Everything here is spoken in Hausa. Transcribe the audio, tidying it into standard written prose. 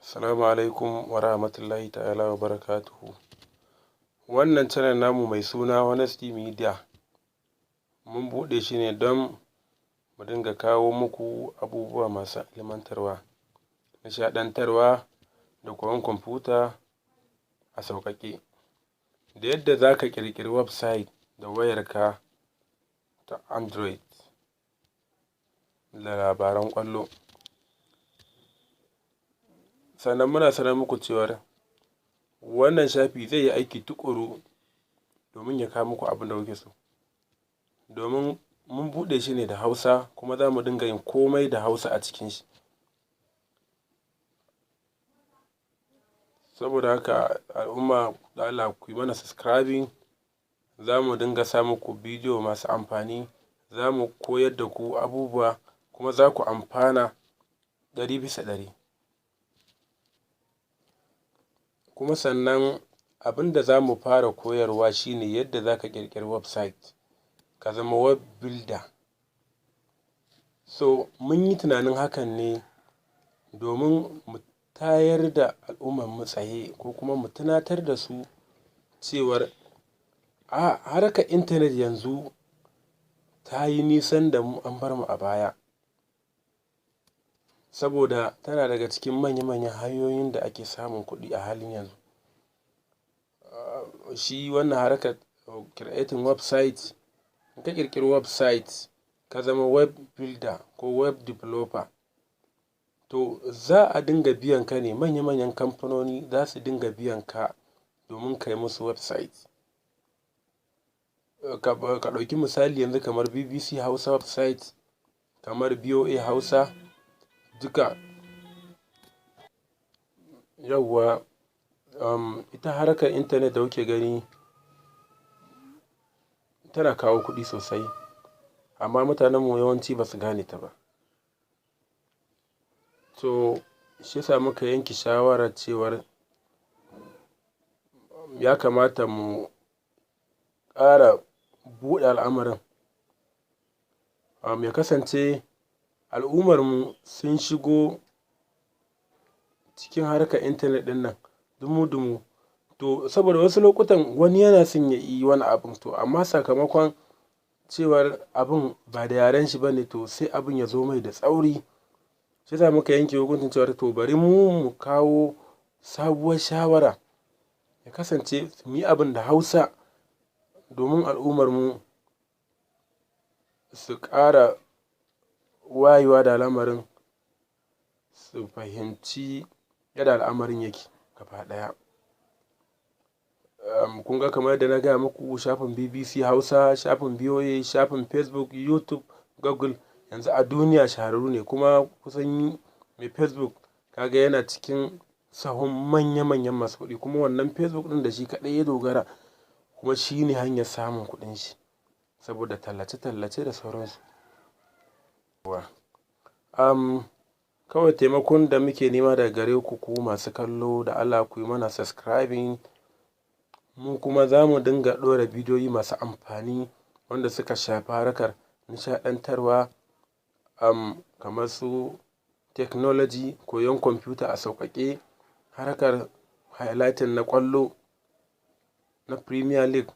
Assalamu alaikum wa rahmatullahi ta'ala wa barakatuhu. Wannan channel namu mai suna Honesty Media mun buɗe shi ne don mu dinga kawo muku abubuwa masu ilmantarwa, nishaɗantarwa da koyon kwamfuta a sauƙaƙe, da yadda za ka ƙirƙiri website da wayarka ta Android da labaran ƙwallo. Sannan muna sanar muku cewar wannan shafi zai yi aiki tuƙuru domin ya kawo muku abin da kuke so, domin mun buɗe shi ne da Hausa kuma za mu dinga yin komai da Hausa a cikin shi. Saboda haka al'umma da Allah ku yi mana subscribing, za mu dinga sa muku bidiyo masu amfani, za mu koyar da ku abubuwa kuma za ku amfana 100%. Kuma sannan abin da za mu fara koyarwa shi ne yadda za ka ƙirƙiri website ka zama web builder. So mun yi tunanin hakan ne domin mu tayar da al'ummar mu tsaye ko kuma mu tunatar da su cewar harkar intanet yanzu ta yi nisan da mu, an bar mu a baya, saboda tana daga cikin manya-manyan hanyoyin da ake samun kuɗi a halin yanzu. Shi wannan harkar creating website, in ka ƙirƙiri website ka zama web builder ko web developer, to za a dinga biyan ka ne, manya-manyan kamfanoni za su dinga biyan ka domin ka yi musu website. Ka ɗauki misali yanzu kamar BBC Hausa website, kamar BOA Hausa, duka yawwa. Ita harkar intanet da kuke gani tana kawo kuɗi sosai, amma mutanenmu yawanci ba su gane ta ba. So shi yasa muka yanke shawarar cewar ya kamata mu ƙara buɗe al'amarin, ya kasance al'ummarmu sun shigo cikin harkar intanet ɗin nan dumu-dumu. To saboda wasu lokutan wani yana son ya yi wani abun, to amma sakamakon cewar abun ba da yaren shi ba ne, to sai abun ya zo mai da tsauri. Shi yasa muka yanke hukuncin cewar to bari mu kawo sabuwar shawara, ya kasance mu yi abin da Hausa domin al'ummarmu su ƙara wayewa da al'amarin, su fahimci yadda al'amarin yake gaba ɗaya. Kun ga kamar yadda na gaya muku, shafin BBC Hausa, shafin BOA, shafin Facebook, YouTube, Google yanzu a duniya shahararru ne, kuma kusan mai Facebook kaga yana cikin sahun manya-manyan masu kuɗi, kuma wannan Facebook ɗin da shi kaɗai ya dogara, kuma shi ne hanyar samun kuɗin shi saboda tallace-tallace da sauransu. Kawai taimakon da muke nema daga gare ku masu kallo, da Allah ku yi mana subscribing, mu kuma za mu dinga ɗora bidiyoyi masu amfani wanda suka shafi harkar nishaɗantarwa, kamar su technology, koyon kwamfuta a sauƙaƙe, harkar highlighting na ƙwallo na Premier League